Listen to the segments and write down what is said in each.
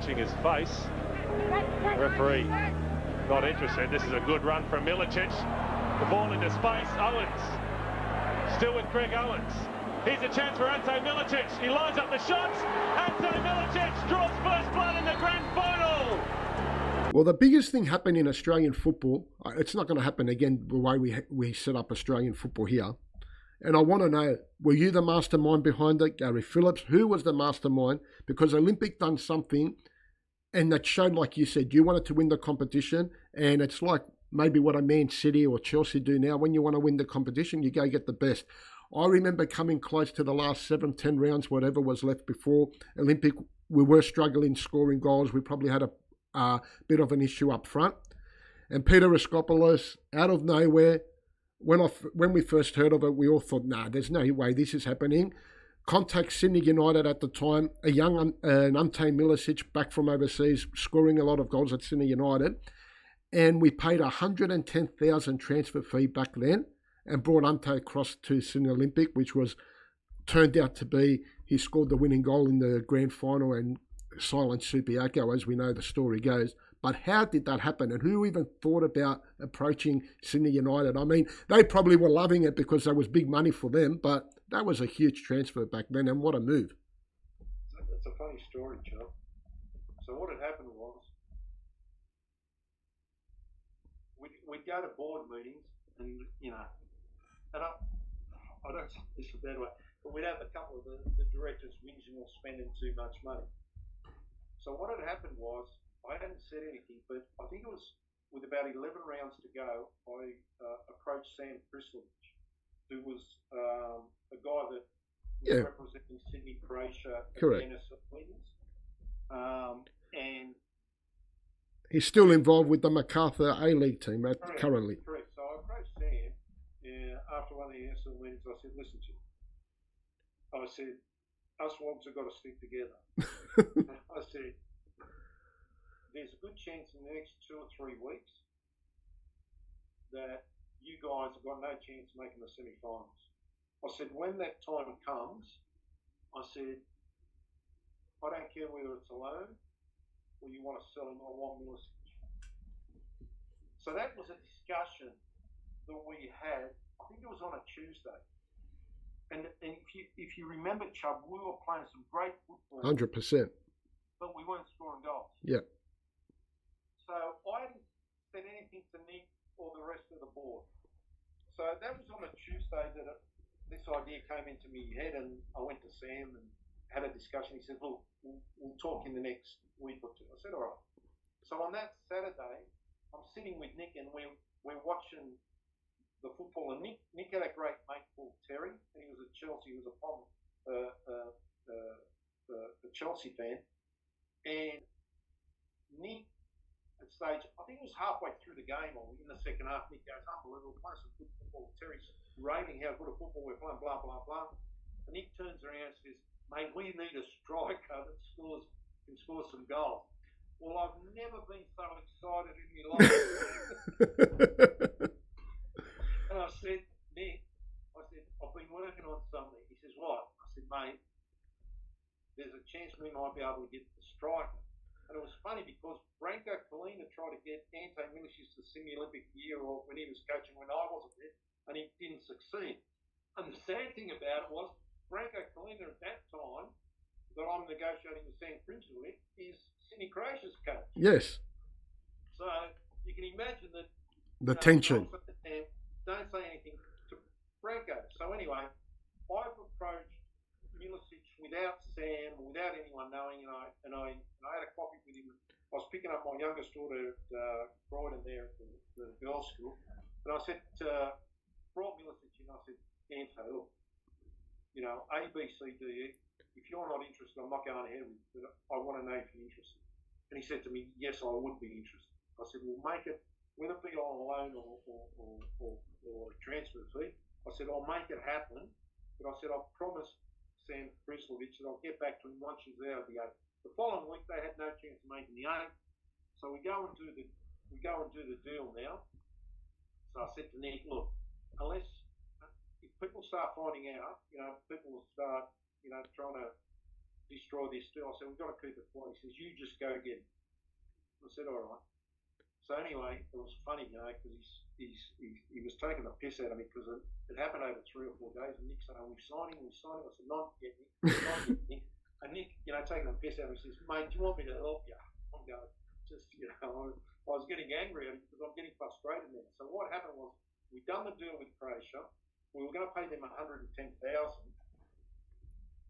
washing his face. Referee not interested. This is a good run from Milicic. The ball into space. Owens. Still with Greg Owens. Here's a chance for Ante Milicic. He lines up the shots. Ante Milicic draws first blood in the grand final. Well, the biggest thing happened in Australian football, it's not going to happen again the way we set up Australian football here. And I want to know, were you the mastermind behind it, Gary Phillips? Who was the mastermind? Because Olympic done something and that showed, like you said, you wanted to win the competition. And it's like maybe what a Man City or Chelsea do now. When you want to win the competition, you go get the best. I remember coming close to the last 7-10 rounds, whatever was left before Olympic. We were struggling scoring goals. We probably had a bit of an issue up front. And Peter Raskopoulos, out of nowhere, when we first heard of it, we all thought, nah, there's no way this is happening. Contact Sydney United at the time, a young Ante Milicic back from overseas, scoring a lot of goals at Sydney United. And we paid $110,000 transfer fee back then and brought Ante across to Sydney Olympic, which turned out to be, he scored the winning goal in the grand final and silenced Subiaco, as we know the story goes. But how did that happen? And who even thought about approaching Sydney United? I mean, they probably were loving it because there was big money for them, but that was a huge transfer back then, and what a move. It's a funny story, Joe. So what had happened was, we'd go to board meetings and, and I don't say this a bad way, but we'd have a couple of the directors whinging or spending too much money. So what had happened was, I hadn't said anything, but I think it was with about 11 rounds to go, I approached Sam Prislovich, who was a guy that was representing Sydney, Croatia, and NSL Wings. And he's still involved with the MacArthur A-League team currently. Correct. So I approached Sam after one of the NSL meetings. I said, listen to me. I said, us Wogs have got to stick together. I said, there's a good chance in the next 2 or 3 weeks that you guys have got no chance of making the semi-finals. I said, when that time comes, I said, I don't care whether it's a loan or you want to sell him, I want Milicic. So that was a discussion that we had, I think it was on a Tuesday. And if you remember, Chubb, we were playing some great football. 100%. But we weren't scoring goals. Yeah. So I hadn't said anything to Nick or the rest of the board. So that was on a Tuesday that this idea came into my head, and I went to Sam and had a discussion. He said, look, we'll talk in the next week or 2. I said, all right. So on that Saturday, I'm sitting with Nick and we're watching the football. And Nick had a great mate called Terry, and he was at Chelsea. He was a Chelsea fan. And Nick, at stage, I think it was halfway through the game or in the second half, Nick goes, unbelievable, playing some good football. Terry's raving how good a football we're playing, blah, blah, blah. And Nick turns around and says, mate, we need a striker that can score some goals. Well, I've never been so excited in my life. And I said, Nick, I've been working on something. He says, what? I said, mate, there's a chance we might be able to get the striker. And it was funny because Branko Kalina tried to get Ante Milicic to Sydney Olympic year or when he was coaching when I wasn't there, and he didn't succeed. And the sad thing about it was Branko Kalina at that time, that I'm negotiating with Sam Prince with, is Sydney Croatia's coach. Yes. So you can imagine that the tension. Don't say anything to Branko. So anyway, I've approached Milicic without Sam, without anyone knowing, and I had a coffee with him. I was picking up my youngest daughter at Croydon there at the girls' school, and I said, brought Milicic in, I said, Anto, look, A, B, C, D, E, if you're not interested, I'm not going ahead with it, but I want to know if you're interested. And he said to me, yes, I would be interested. I said, we'll make it, whether it be on a loan or a transfer fee, I said, I'll make it happen, but I said, I'll promise Sam Prislovich that I'll get back to him once she's out of the 8. The following week they had no chance of making the 8, so we go and do the deal now. So I said to Nick, look, if people start finding out, people will start, trying to destroy this deal. I said, we've got to keep it quiet. He says, you just go get it. I said, all right. So anyway, it was funny, because he was taking the piss out of me because it happened over 3 or 4 days. And Nick said, we're signing. I said, not yet, Nick. Not yet, Nick. And Nick, taking the piss out of me, says, mate, do you want me to help you? I'm going, I was getting angry at him because I'm getting frustrated now. So what happened was, we'd done the deal with Croatia. We were going to pay them $110,000,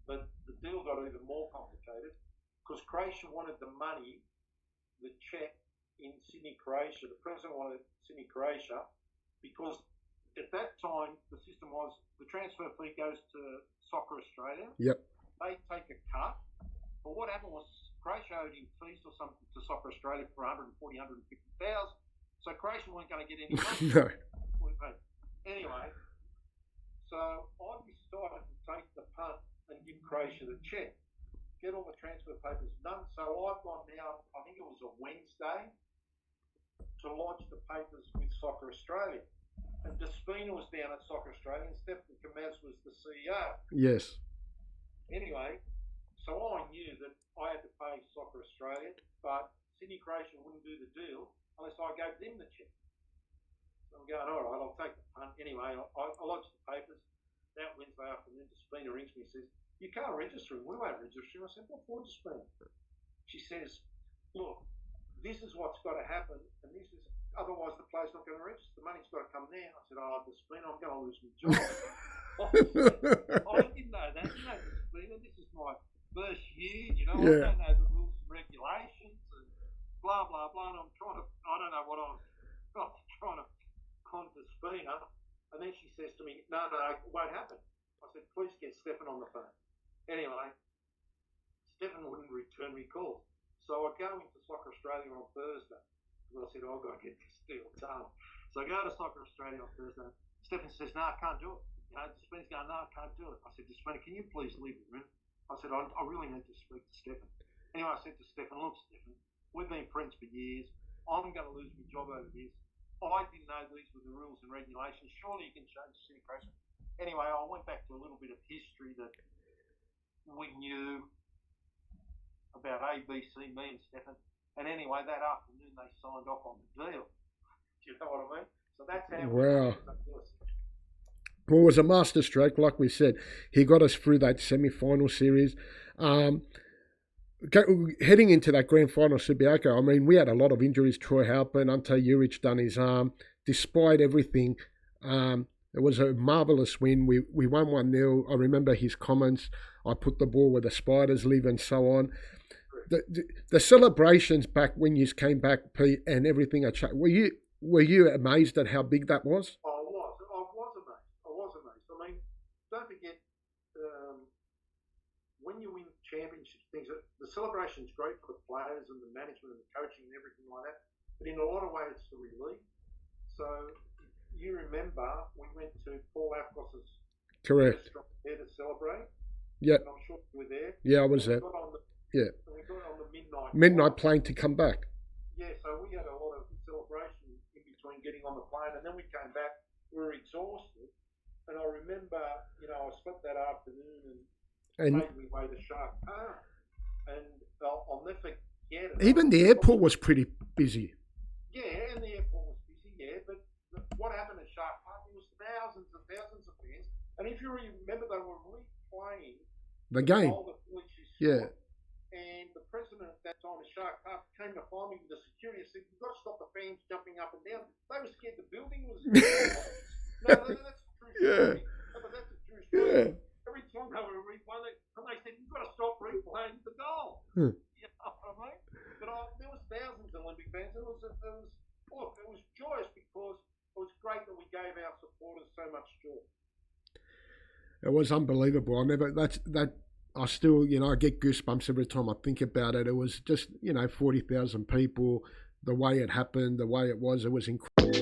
but the deal got even more complicated because Croatia wanted the money, the check in Sydney, Croatia. The president wanted Sydney, Croatia, because at that time the system was the transfer fee goes to Soccer Australia. Yep. They take a cut, but what happened was Croatia owed him fees or something to Soccer Australia for $150,000. So Croatia weren't going to get any money. No. Anyway, so I decided to take the punt and give Croatia the check, get all the transfer papers done. So I've gone now, I think it was a Wednesday, to lodge the papers with Soccer Australia. And Despina was down at Soccer Australia and Stefan Kamaz was the CEO. Yes. Anyway, so I knew that I had to pay Soccer Australia, but Sydney Croatia wouldn't do the deal unless I gave them the check. So I'm going, all right, I'll take the punt. Anyway, I lodged the papers. That Wednesday afternoon, Despina rings me and says, you can't register him. We won't register him. I said, what for, Despina? She says, look, this is what's got to happen, and this is, otherwise the player's not going to register. The money's got to come there. I said, Despina, I'm going to lose my job. I didn't know that. Despina, this is my first year, Yeah. I don't know the rules and regulations and blah, blah, blah. And I don't know what I was trying to con Despina. And then she says to me, no, it won't happen. I said, please get Stefan on the phone. Anyway, Stefan wouldn't return me calls. So I go into Soccer Australia on Thursday. And I said, I've got to get this deal done. So I go to Soccer Australia on Thursday. Stefan says, no, I can't do it. Despina's going, no, I can't do it. I said, Despina, can you please leave the room? I said, I really need to speak to Stefan. Anyway, I said to Stefan, look, Stefan, we've been friends for years. I'm going to lose my job over this. I didn't know these were the rules and regulations. Surely you can change the Sydney Croatia. Anyway, I went back to a little bit of history that we knew about ABC, me and Stefan. And anyway, that afternoon they signed off on the deal. Do you know what I mean? So that's how. Wow. Well, it was a master stroke, like we said. He got us through that semi-final series. Heading into that grand final, Subiaco, I mean, we had a lot of injuries. Troy Halpin, Ante Juric done his arm. Despite everything, it was a marvellous win. We won 1-0. I remember his comments. I put the ball where the Spiders live and so on. The celebrations back when you came back, Pete, and everything. Were you amazed at how big that was? I was amazed. I mean, don't forget, when you win championships, the celebration's great for the players and the management and the coaching and everything like that. But in a lot of ways, it's the relief. So you remember we went to Paul Afkos's restaurant there to celebrate. Yeah. I'm sure you were there. Yeah, I was there. We got on the midnight plane to come back. Yeah, so we had a lot of celebration in between getting on the plane, and then we came back. We were exhausted, and I remember, I slept that afternoon and made my way to Shark Park, and I'll never forget it. Even the airport was pretty busy. Yeah, and the airport was busy. Yeah, but what happened at Shark Park? There was thousands and thousands of fans, and if you remember, they were replaying the game. Yeah. And the president at that time of Shark Park came to find me with the security and said, you've got to stop the fans jumping up and down. They were scared the building was... No, that's a true story. Yeah. No, but that's a true story. Yeah. Every time they were replaying, they said, you've got to stop replaying the goal. You know what I mean? But there was thousands of Olympic fans. It was joyous because it was great that we gave our supporters so much joy. It was unbelievable. I still, I get goosebumps every time I think about it. It was just, 40,000 people, the way it happened, the way it was incredible.